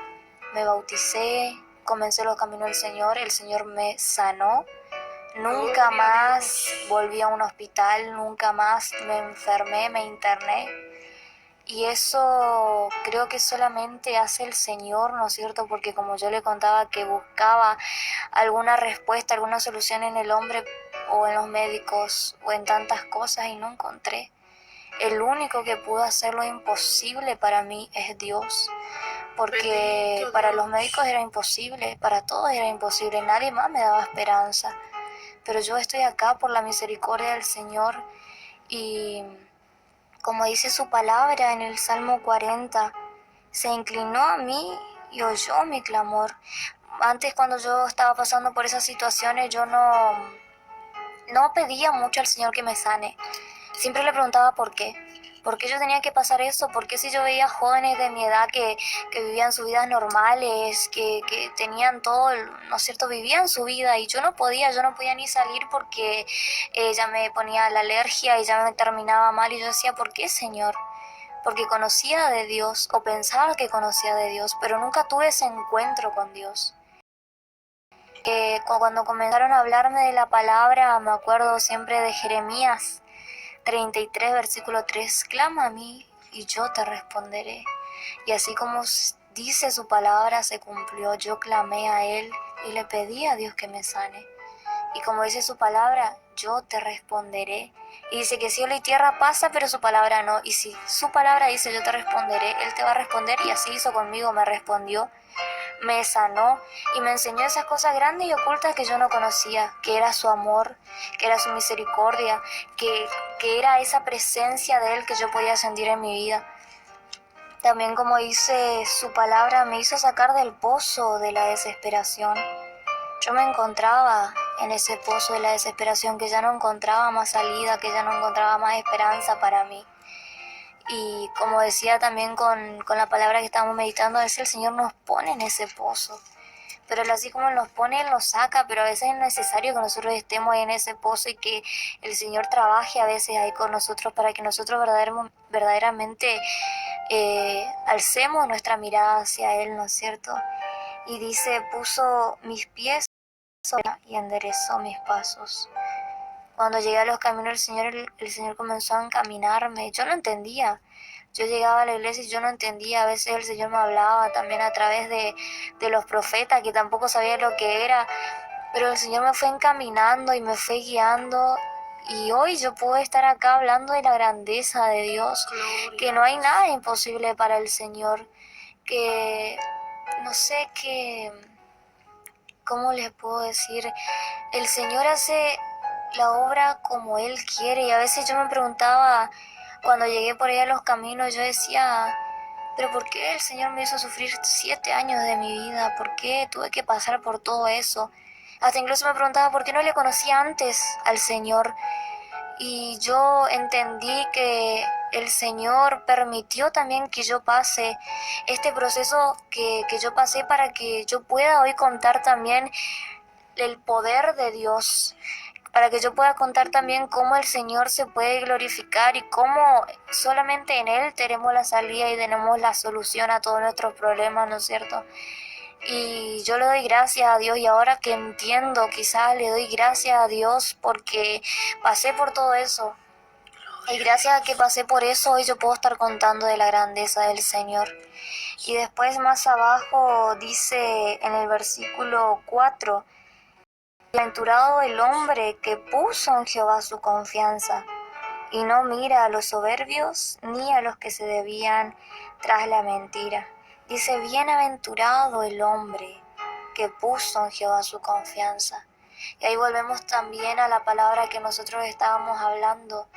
me bauticé, comencé los caminos del Señor, el Señor me sanó. Nunca más volví a un hospital, nunca más me enfermé, me interné. Y eso creo que solamente hace el Señor, ¿no es cierto? Porque como yo le contaba que buscaba alguna respuesta, alguna solución en el hombre o en los médicos o en tantas cosas y no encontré. El único que pudo hacer lo imposible para mí es Dios. Porque para los médicos era imposible, para todos era imposible, nadie más me daba esperanza. Pero yo estoy acá por la misericordia del Señor y como dice su palabra en el Salmo 40, se inclinó a mí y oyó mi clamor. Antes cuando yo estaba pasando por esas situaciones yo no pedía mucho al Señor que me sane. Siempre le preguntaba por qué. ¿Por qué yo tenía que pasar eso? ¿Por qué si yo veía jóvenes de mi edad que vivían sus vidas normales, que tenían todo, ¿no es cierto? Vivían su vida y yo no podía ni salir porque ya me ponía la alergia y ya me terminaba mal y yo decía, ¿por qué, Señor? Porque conocía de Dios o pensaba que conocía de Dios, pero nunca tuve ese encuentro con Dios. Cuando comenzaron a hablarme de la palabra, me acuerdo siempre de Jeremías 33, versículo 3, clama a mí y yo te responderé. Y así como dice su palabra, se cumplió. Yo clamé a Él y le pedí a Dios que me sane. Y como dice su palabra, yo te responderé. Y dice que cielo y tierra pasa, pero su palabra no. Y si su palabra dice yo te responderé, Él te va a responder. Y así hizo conmigo, me respondió, me sanó y me enseñó esas cosas grandes y ocultas que yo no conocía, que era su amor, que era su misericordia, que era esa presencia de Él que yo podía sentir en mi vida. También como dice su palabra, me hizo sacar del pozo de la desesperación. Yo me encontraba en ese pozo de la desesperación, que ya no encontraba más salida, que ya no encontraba más esperanza para mí. Y como decía también con la palabra que estábamos meditando, a veces el Señor nos pone en ese pozo. Pero así como nos pone, Él nos saca, pero a veces es necesario que nosotros estemos ahí en ese pozo y que el Señor trabaje a veces ahí con nosotros para que nosotros verdaderamente alcemos nuestra mirada hacia Él, ¿no es cierto? Y dice, puso mis pies y enderezó mis pasos. Cuando llegué a los caminos del Señor, el Señor comenzó a encaminarme. Yo no entendía. Yo llegaba a la iglesia y yo no entendía. A veces el Señor me hablaba también a través de los profetas, que tampoco sabía lo que era. Pero el Señor me fue encaminando y me fue guiando. Y hoy yo puedo estar acá hablando de la grandeza de Dios. Que no hay nada imposible para el Señor. Que no sé ¿cómo les puedo decir? El Señor hace la obra como Él quiere y a veces yo me preguntaba, Cuando llegué por ahí a los caminos, yo decía, pero ¿por qué el Señor me hizo sufrir 7 años de mi vida? ¿Por qué tuve que pasar por todo eso? Hasta incluso me preguntaba por qué no le conocía antes al Señor. Y yo entendí que el Señor permitió también que yo pase este proceso que yo pasé para que yo pueda hoy contar también el poder de Dios, para que yo pueda contar también cómo el Señor se puede glorificar y cómo solamente en Él tenemos la salida y tenemos la solución a todos nuestros problemas, ¿no es cierto? Y yo le doy gracias a Dios y ahora que entiendo, quizás le doy gracias a Dios porque pasé por todo eso. Y gracias a que pasé por eso, hoy yo puedo estar contando de la grandeza del Señor. Y después más abajo dice en el versículo 4, bienaventurado el hombre que puso en Jehová su confianza y no mira a los soberbios ni a los que se desvían tras la mentira. Dice, bienaventurado el hombre que puso en Jehová su confianza. Y ahí volvemos también a la palabra que nosotros estábamos hablando.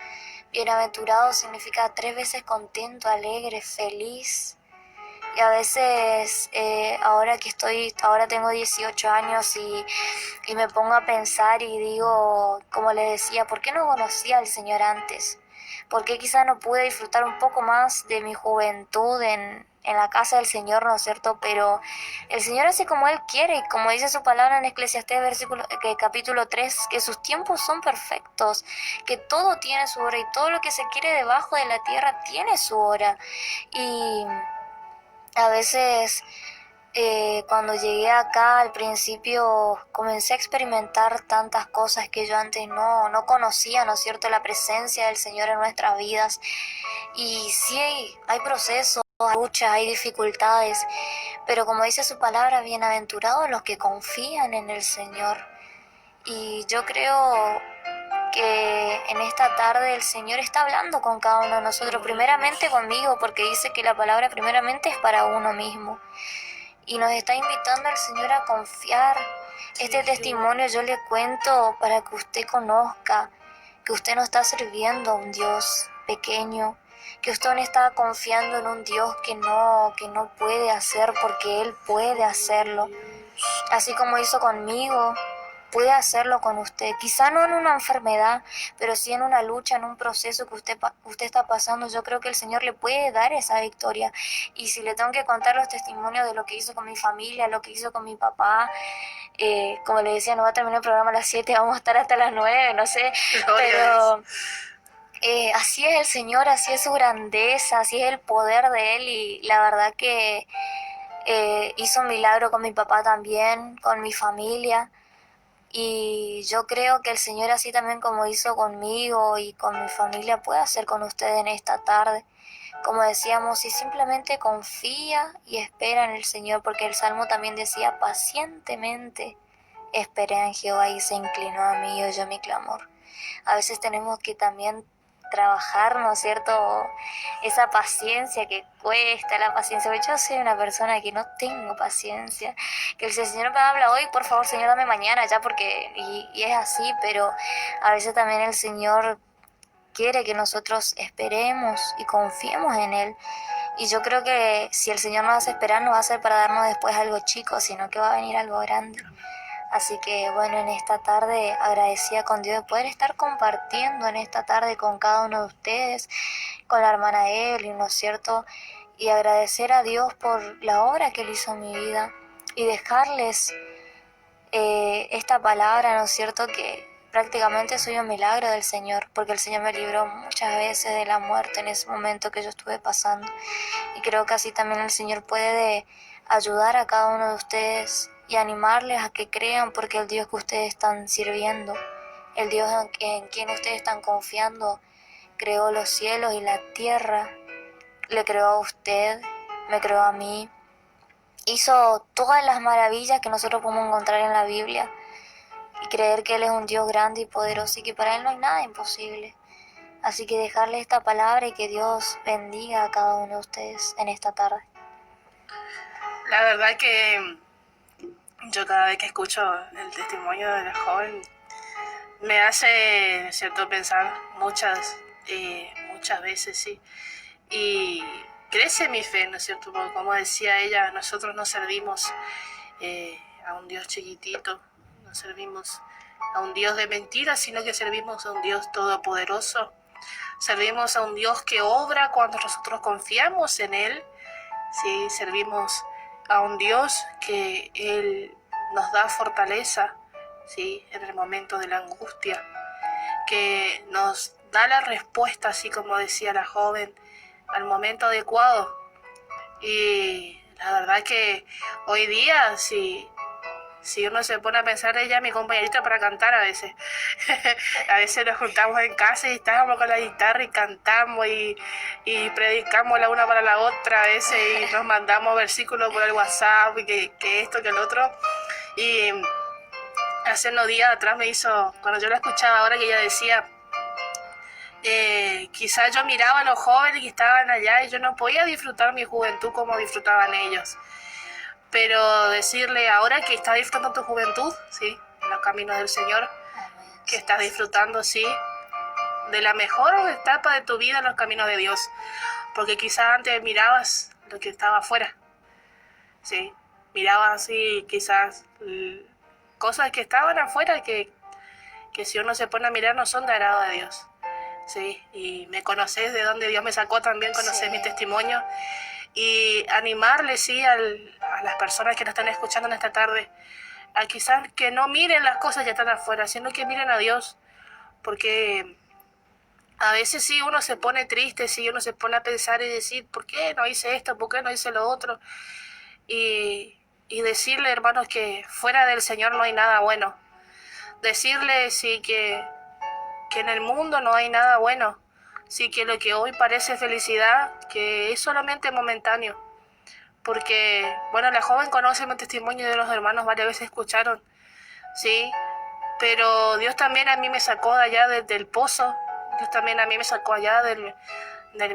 Bienaventurado significa 3 veces contento, alegre, feliz. Y a veces, ahora tengo 18 años y me pongo a pensar y digo, como le decía, ¿por qué no conocía al Señor antes? ¿Por qué quizás no pude disfrutar un poco más de mi juventud en la casa del Señor, ¿no es cierto? Pero el Señor hace como Él quiere, y como dice su palabra en Eclesiastés capítulo 3, que sus tiempos son perfectos, que todo tiene su hora y todo lo que se quiere debajo de la tierra tiene su hora. Y a veces cuando llegué acá al principio comencé a experimentar tantas cosas que yo antes no conocía, ¿no es cierto? La presencia del Señor en nuestras vidas. Y sí hay procesos, hay luchas, hay dificultades, pero como dice su palabra, bienaventurados los que confían en el Señor. Y yo creo que en esta tarde el Señor está hablando con cada uno de nosotros, primeramente conmigo, porque dice que la palabra primeramente es para uno mismo. Y nos está invitando el Señor a confiar. Este testimonio yo le cuento para que usted conozca que usted no está sirviendo a un Dios pequeño, que usted no está confiando en un Dios que no puede hacer, porque Él puede hacerlo. Así como hizo conmigo, puede hacerlo con usted. Quizá no en una enfermedad, pero sí en una lucha, en un proceso que usted está pasando. Yo creo que el Señor le puede dar esa victoria. Y si le tengo que contar los testimonios de lo que hizo con mi familia, lo que hizo con mi papá, como le decía, no va a terminar el programa a las 7, vamos a estar hasta las 9, no sé, pero así es el Señor, así es su grandeza, así es el poder de Él. Y la verdad que hizo un milagro con mi papá también, con mi familia. Y yo creo que el Señor, así también como hizo conmigo y con mi familia, puede hacer con ustedes en esta tarde. Como decíamos, si simplemente confía y espera en el Señor, porque el Salmo también decía, pacientemente esperé en Jehová y se inclinó a mí y oyó mi clamor. A veces tenemos que también trabajar, ¿no es cierto? Esa paciencia que cuesta, la paciencia. Yo soy una persona que no tengo paciencia. Que si el Señor me habla hoy, por favor, Señor, dame mañana ya, porque y es así, pero a veces también el Señor quiere que nosotros esperemos y confiemos en Él. Y yo creo que si el Señor nos hace esperar, no va a ser para darnos después algo chico, sino que va a venir algo grande. Así que bueno, en esta tarde agradecida con Dios de poder estar compartiendo en esta tarde con cada uno de ustedes, con la hermana Evelyn, ¿no es cierto? Y agradecer a Dios por la obra que Él hizo en mi vida y dejarles esta palabra, ¿no es cierto? Que prácticamente soy un milagro del Señor, porque el Señor me libró muchas veces de la muerte en ese momento que yo estuve pasando. Y creo que así también el Señor puede ayudar a cada uno de ustedes y animarles a que crean, porque el Dios que ustedes están sirviendo, el Dios en quien ustedes están confiando, creó los cielos y la tierra, le creó a usted, me creó a mí, hizo todas las maravillas que nosotros podemos encontrar en la Biblia y creer que Él es un Dios grande y poderoso y que para Él no hay nada imposible. Así que dejarle esta palabra y que Dios bendiga a cada uno de ustedes en esta tarde. La verdad que yo cada vez que escucho el testimonio de la joven me hace, cierto, pensar muchas muchas veces, sí. Y crece mi fe, ¿no es cierto? Porque como decía ella, nosotros no servimos a un Dios chiquitito, no servimos a un Dios de mentiras, sino que servimos a un Dios todopoderoso. Servimos a un Dios que obra cuando nosotros confiamos en Él, ¿sí? Servimos a un Dios que Él nos da fortaleza, ¿sí? En el momento de la angustia, que nos da la respuesta, así como decía la joven, al momento adecuado. Y la verdad que hoy día, si uno se pone a pensar, ella es mi compañerita para cantar a veces. A veces nos juntamos en casa y estábamos con la guitarra y cantamos y predicamos la una para la otra a veces y nos mandamos versículos por el WhatsApp y que esto, que el otro. Y hace unos días atrás me hizo, cuando yo la escuchaba ahora, que ella decía, quizás yo miraba a los jóvenes que estaban allá y yo no podía disfrutar mi juventud como disfrutaban ellos. Pero decirle ahora que estás disfrutando tu juventud, ¿sí? En los caminos del Señor, que estás disfrutando, sí, de la mejor etapa de tu vida en los caminos de Dios. Porque quizás antes mirabas lo que estaba afuera, ¿sí? Mirabas así quizás cosas que estaban afuera que si uno se pone a mirar no son de agrado de Dios, ¿sí? Y me conocés de dónde Dios me sacó también, conocés mi testimonio. Y animarle, sí, a las personas que nos están escuchando en esta tarde, a quizás que no miren las cosas que están afuera, sino que miren a Dios, porque a veces sí uno se pone triste, sí uno se pone a pensar y decir, ¿por qué no hice esto? ¿Por qué no hice lo otro? Y decirle, hermanos, que fuera del Señor no hay nada bueno. Decirle, sí, que en el mundo no hay nada bueno. Sí, que lo que hoy parece felicidad, que es solamente momentáneo. Porque, bueno, la joven conoce mi testimonio de los hermanos, varias veces escucharon, ¿sí? Pero Dios también a mí me sacó de allá del pozo, Dios también a mí me sacó allá del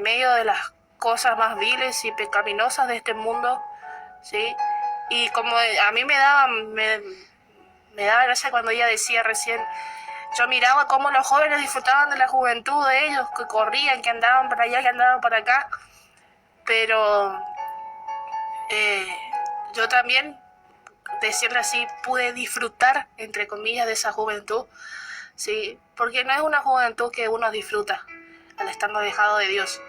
medio de las cosas más viles y pecaminosas de este mundo, ¿sí? Y como a mí me daba gracia cuando ella decía recién, yo miraba cómo los jóvenes disfrutaban de la juventud de ellos, que corrían, que andaban para allá, que andaban para acá, pero yo también, decirle así, pude disfrutar, entre comillas, de esa juventud, ¿sí? Porque no es una juventud que uno disfruta al estar dejado de Dios,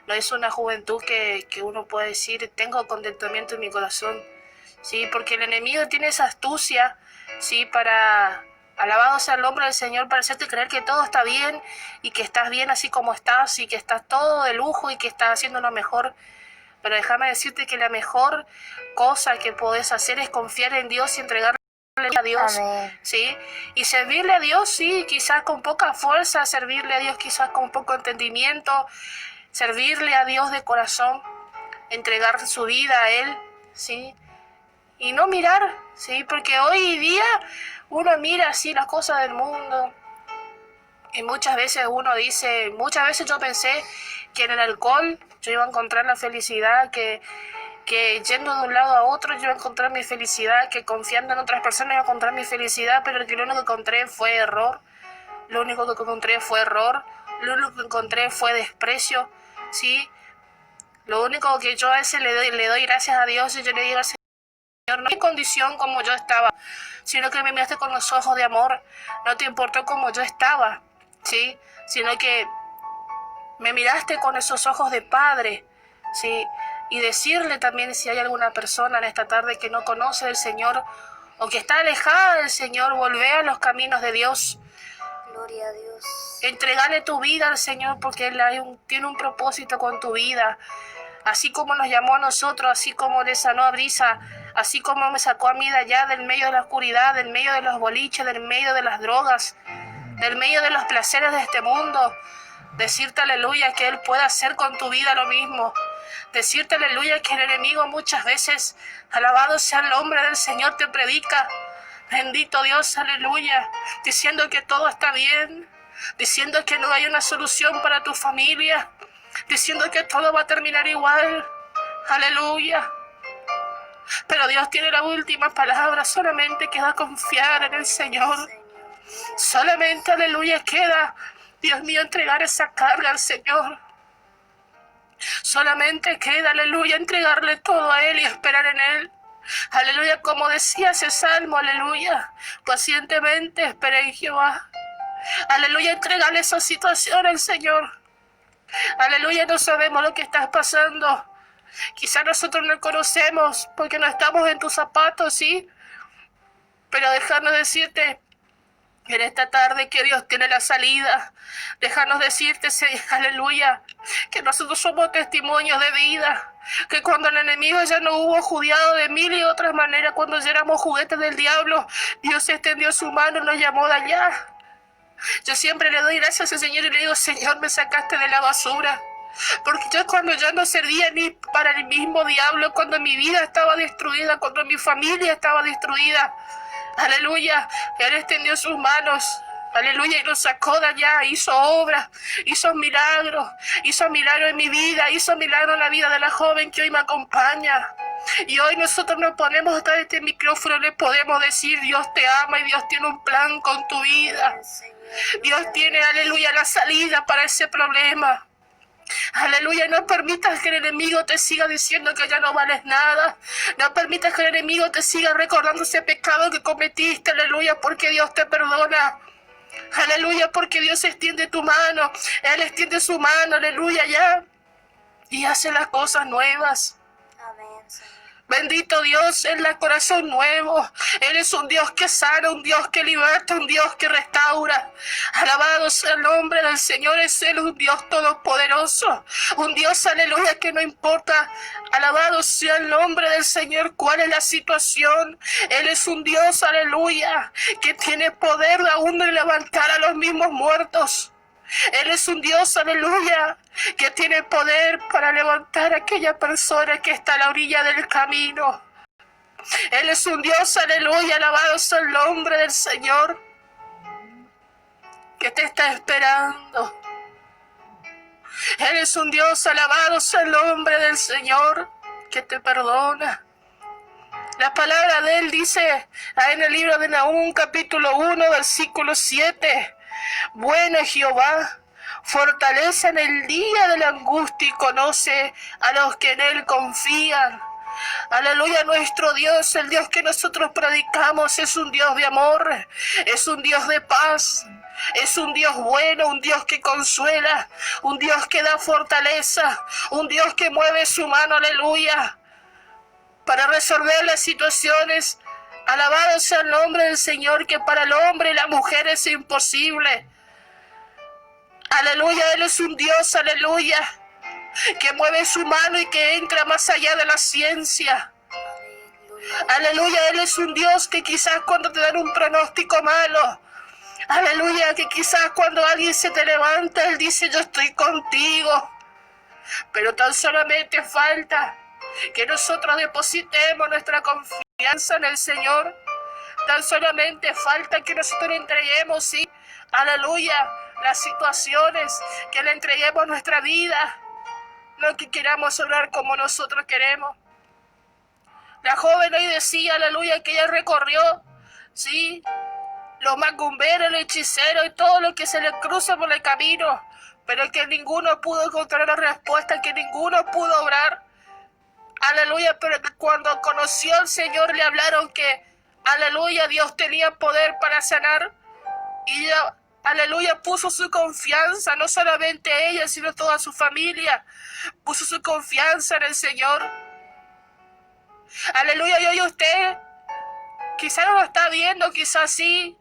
no es una juventud que uno puede decir, tengo contentamiento en mi corazón, ¿sí? Porque el enemigo tiene esa astucia, ¿sí? Para... Alabado sea el nombre del Señor, para hacerte creer que todo está bien y que estás bien así como estás y que estás todo de lujo y que estás haciendo lo mejor. Pero déjame decirte que la mejor cosa que podés hacer es confiar en Dios y entregarle a Dios, Amén. ¿sí? Y servirle a Dios, sí, quizás con poca fuerza, servirle a Dios quizás con poco entendimiento, servirle a Dios de corazón, entregar su vida a Él, ¿sí? Y no mirar, ¿sí? Porque hoy día uno mira así las cosas del mundo y muchas veces uno dice, muchas veces yo pensé que en el alcohol yo iba a encontrar la felicidad, que yendo de un lado a otro yo iba a encontrar mi felicidad, que confiando en otras personas iba a encontrar mi felicidad, pero que lo único que encontré fue error, lo único que encontré fue error, lo único que encontré fue desprecio, ¿sí? Lo único que yo a veces le doy gracias a Dios y yo le digo al Señor, no hay condición como yo estaba, sino que me miraste con los ojos de amor, no te importó como yo estaba, ¿sí? Sino que me miraste con esos ojos de padre, ¿sí? Y decirle también, si hay alguna persona en esta tarde que no conoce al Señor o que está alejada del Señor, volvé a los caminos de Dios. Gloria a Dios. Entregale tu vida al Señor porque Él tiene un propósito con tu vida. Así como nos llamó a nosotros, así como le sanó a Brisa, así como me sacó a mí de allá, del medio de la oscuridad, del medio de los boliches, del medio de las drogas, del medio de los placeres de este mundo. Decirte aleluya que Él puede hacer con tu vida lo mismo. Decirte aleluya que el enemigo muchas veces, alabado sea el nombre del Señor, te predica. Bendito Dios, aleluya, diciendo que todo está bien, diciendo que no hay una solución para tu familia, diciendo que todo va a terminar igual. Aleluya. Pero Dios tiene la última palabra, solamente queda confiar en el Señor. Solamente, aleluya, queda Dios mío, entregar esa carga al Señor. Solamente queda, aleluya, entregarle todo a Él y esperar en Él. Aleluya, como decía ese salmo, aleluya, pacientemente esperé en Jehová. Aleluya, entregarle esa situación al Señor. Aleluya, no sabemos lo que estás pasando. Quizá nosotros no conocemos porque no estamos en tus zapatos, ¿sí? Pero déjanos decirte en esta tarde que Dios tiene la salida. Déjanos decirte, aleluya, que nosotros somos testimonios de vida. Que cuando el enemigo ya no hubo judiado de mil y otras maneras, cuando ya éramos juguetes del diablo, Dios extendió su mano y nos llamó de allá. Yo siempre le doy gracias al Señor y le digo, Señor, me sacaste de la basura. Porque yo cuando ya no servía ni para el mismo diablo, cuando mi vida estaba destruida, cuando mi familia estaba destruida, aleluya, Él extendió sus manos, aleluya, y nos sacó de allá, hizo obras, hizo milagros en mi vida, hizo milagros en la vida de la joven que hoy me acompaña. Y hoy nosotros nos ponemos atrás de este micrófono, le podemos decir, Dios te ama y Dios tiene un plan con tu vida. Dios tiene, aleluya, la salida para ese problema. Aleluya, no permitas que el enemigo te siga diciendo que ya no vales nada. No permitas que el enemigo te siga recordando ese pecado que cometiste, aleluya, porque Dios te perdona. Aleluya, porque Dios extiende tu mano. Él extiende su mano, aleluya, ya. Y hace las cosas nuevas. Amén, Señor. Bendito Dios, Él da corazón nuevo. Él es un Dios que sana, un Dios que liberta, un Dios que restaura. Alabado sea el nombre del Señor, es Él un Dios todopoderoso. Un Dios, aleluya, que no importa. Alabado sea el nombre del Señor, cuál es la situación. Él es un Dios, aleluya, que tiene poder aún de levantar a los mismos muertos. Él es un Dios, aleluya, que tiene poder para levantar a aquella persona que está a la orilla del camino. Él es un Dios, aleluya, alabado sea el nombre del Señor, que te está esperando. Él es un Dios, alabado sea el nombre del Señor, que te perdona. La palabra de Él dice en el libro de Nahum, capítulo 1, versículo 7. Bueno es Jehová, fortaleza en el día de la angustia y conoce a los que en Él confían. Aleluya, nuestro Dios, el Dios que nosotros predicamos, es un Dios de amor, es un Dios de paz, es un Dios bueno, un Dios que consuela, un Dios que da fortaleza, un Dios que mueve su mano, aleluya, para resolver las situaciones. Alabado sea el nombre del Señor, que para el hombre y la mujer es imposible. Aleluya, Él es un Dios, aleluya, que mueve su mano y que entra más allá de la ciencia. Aleluya, Él es un Dios que quizás cuando te dan un pronóstico malo, aleluya, que quizás cuando alguien se te levanta, Él dice, yo estoy contigo. Pero tan solamente falta que nosotros depositemos nuestra confianza en el Señor. Tan solamente falta que nosotros entreguemos, sí, aleluya, las situaciones, que le entreguemos nuestra vida, no que queramos orar como nosotros queremos. La joven hoy decía, aleluya, que ella recorrió, sí, los macumberos, los hechiceros y todo lo que se le cruza por el camino, pero que ninguno pudo encontrar la respuesta, que ninguno pudo obrar. Aleluya, pero que cuando conoció al Señor le hablaron que, aleluya, Dios tenía poder para sanar. Y ella, aleluya, puso su confianza, no solamente ella, sino toda su familia. Puso su confianza en el Señor. Aleluya, y hoy usted quizás no lo está viendo, quizás sí,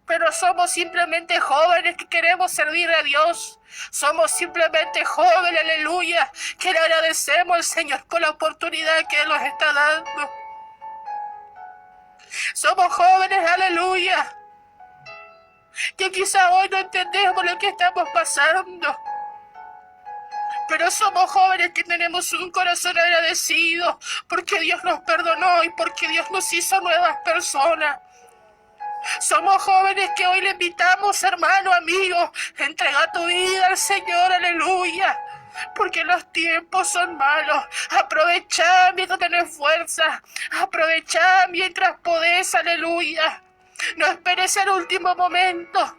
pero somos simplemente jóvenes que queremos servir a Dios. Somos simplemente jóvenes, aleluya, que le agradecemos al Señor por la oportunidad que Él nos está dando. Somos jóvenes, aleluya, que quizá hoy no entendemos lo que estamos pasando, pero somos jóvenes que tenemos un corazón agradecido porque Dios nos perdonó y porque Dios nos hizo nuevas personas. Somos jóvenes que hoy le invitamos, hermano, amigo, entrega tu vida al Señor, aleluya, porque los tiempos son malos. Aprovechá mientras tenés fuerza, aprovechá mientras podés, aleluya. No esperes el último momento.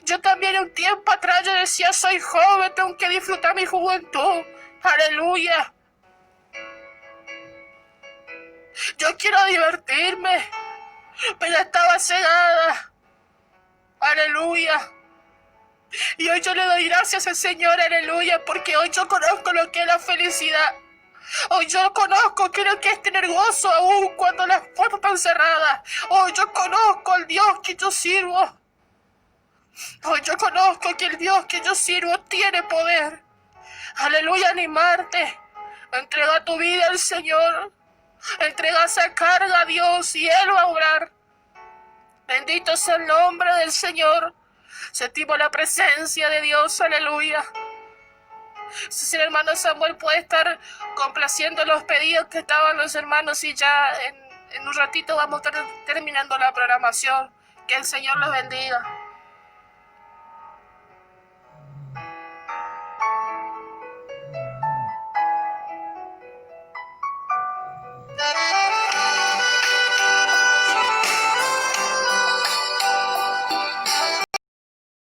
Yo también un tiempo atrás yo decía, soy joven, tengo que disfrutar mi juventud. Aleluya. Yo quiero divertirme, pero estaba cegada. Aleluya. Y hoy yo le doy gracias al Señor, aleluya, porque hoy yo conozco lo que es la felicidad. Hoy yo conozco que lo que es tener gozo aún cuando las puertas están cerradas. Hoy yo conozco al Dios que yo sirvo. Hoy yo conozco que el Dios que yo sirvo tiene poder. Aleluya, animarte. Entrega tu vida al Señor. Entrega esa carga a Dios y Él va a obrar. Bendito sea el nombre del Señor. Sentimos la presencia de Dios, aleluya. Si el hermano Samuel puede estar complaciendo los pedidos que estaban los hermanos y ya en un ratito vamos a estar terminando la programación. Que el Señor los bendiga.